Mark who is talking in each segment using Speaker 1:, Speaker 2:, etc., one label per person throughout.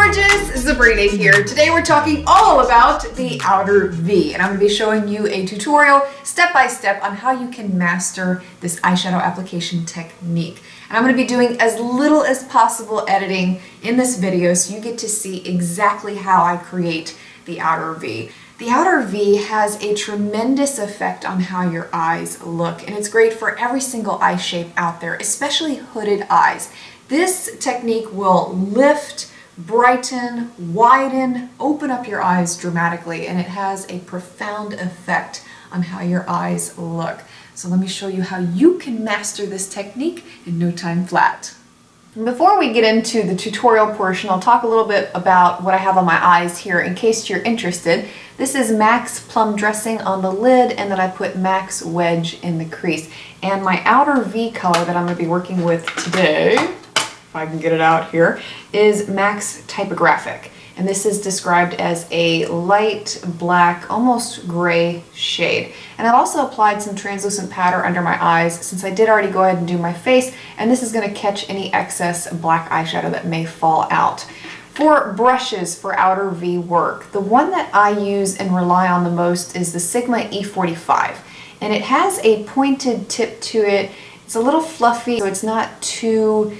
Speaker 1: gorgeous, Sabrina here. Today we're talking all about the outer V, and I'm going to be showing you a tutorial step by step on how you can master this eyeshadow application technique. And I'm going to be doing as little as possible editing in this video so you get to see exactly how I create the outer V. The outer V has a tremendous effect on how your eyes look, and it's great for every single eye shape out there, especially hooded eyes. This technique will lift, brighten, widen, open up your eyes dramatically, and it has a profound effect on how your eyes look. So let me show you how you can master this technique in no time flat. Before we get into the tutorial portion, I'll talk a little bit about what I have on my eyes here in case you're interested. This is MAC's Plum Dressing on the lid, and then I put MAC's Wedge in the crease. And my outer V color that I'm going to be working with today, if I can get it out here, is MAC's Typographic. And this is described as a light black, almost gray shade. And I've also applied some translucent powder under my eyes since I did already go ahead and do my face, and this is going to catch any excess black eyeshadow that may fall out. For brushes for outer V work, the one that I use and rely on the most is the Sigma E45. And it has a pointed tip to it. It's a little fluffy, so it's not too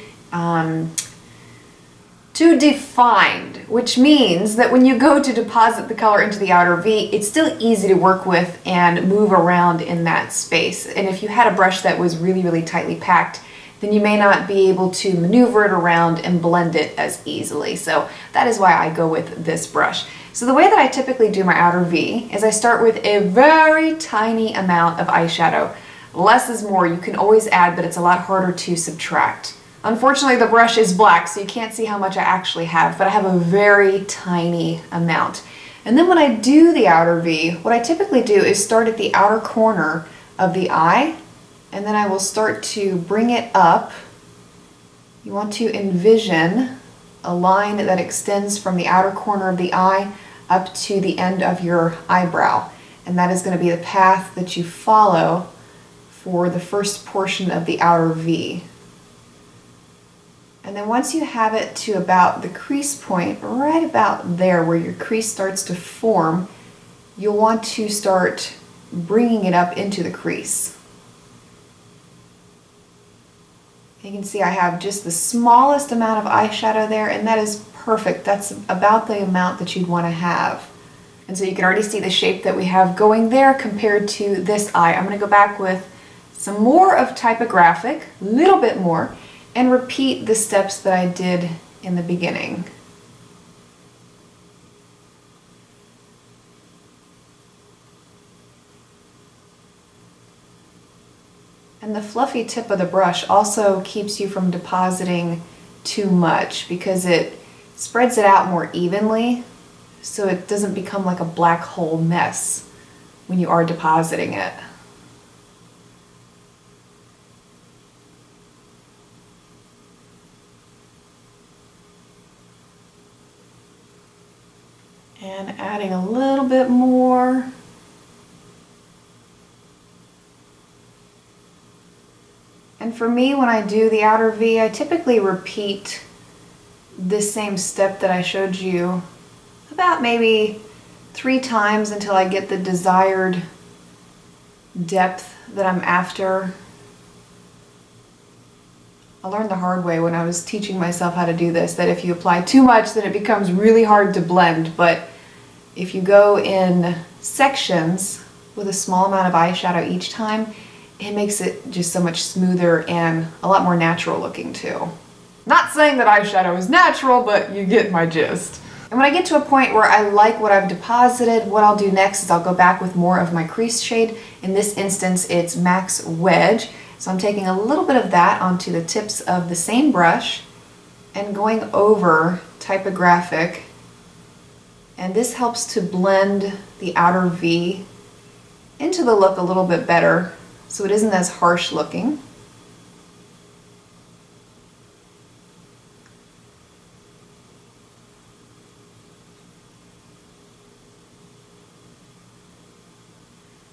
Speaker 1: defined, which means that when you go to deposit the color into the outer V, it's still easy to work with and move around in that space. And if you had a brush that was really tightly packed, then you may not be able to maneuver it around and blend it as easily. So that is why I go with this brush. So the way that I typically do my outer V is I start with a very tiny amount of eyeshadow. Less is more. You can always add, but it's a lot harder to subtract. Unfortunately, the brush is black, so you can't see how much I actually have, but I have a very tiny amount. And then when I do the outer V, what I typically do is start at the outer corner of the eye, and then I will start to bring it up. You want to envision a line that extends from the outer corner of the eye up to the end of your eyebrow. And that is going to be the path that you follow for the first portion of the outer V. And then once you have it to about the crease point, right about there where your crease starts to form, you'll want to start bringing it up into the crease. You can see I have just the smallest amount of eyeshadow there, and that is perfect. That's about the amount that you'd want to have. And so you can already see the shape that we have going there compared to this eye. I'm going to go back with some more of Typographic, a little bit more, and repeat the steps that I did in the beginning. And the fluffy tip of the brush also keeps you from depositing too much because it spreads it out more evenly so it doesn't become like a black hole mess when you are depositing it. And adding a little bit more. And for me, when I do the outer V, I typically repeat this same step that I showed you about maybe 3 times until I get the desired depth that I'm after. I learned the hard way when I was teaching myself how to do this, that if you apply too much, then it becomes really hard to blend. But if you go in sections with a small amount of eyeshadow each time, it makes it just so much smoother and a lot more natural looking too. Not saying that eyeshadow is natural, but you get my gist. And when I get to a point where I like what I've deposited, what I'll do next is I'll go back with more of my crease shade. In this instance, it's MAC's Wedge. So I'm taking a little bit of that onto the tips of the same brush and going over Typographic. And this helps to blend the outer V into the look a little bit better so it isn't as harsh looking.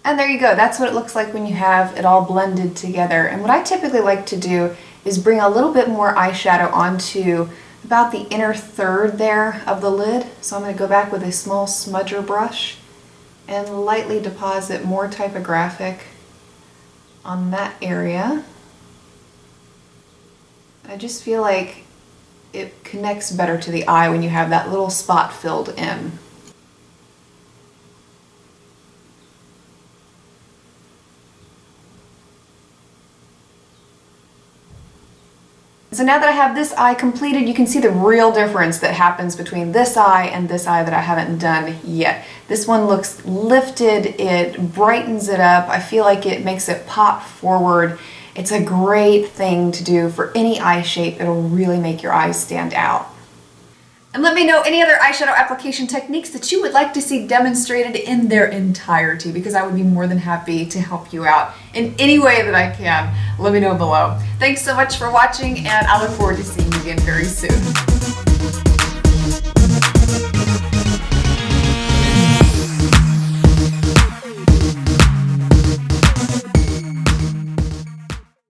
Speaker 1: And there you go. That's what it looks like when you have it all blended together. And what I typically like to do is bring a little bit more eyeshadow onto about the inner third there of the lid. So I'm going to go back with a small smudger brush and lightly deposit more typographic on that area. I just feel like it connects better to the eye when you have that little spot filled in. So now that I have this eye completed, you can see the real difference that happens between this eye and this eye that I haven't done yet. This one looks lifted, it brightens it up, I feel like it makes it pop forward. It's a great thing to do for any eye shape. It'll really make your eyes stand out. And let me know any other eyeshadow application techniques that you would like to see demonstrated in their entirety, because I would be more than happy to help you out in any way that I can. Let me know below. Thanks so much for watching, and I look forward to seeing you again very soon.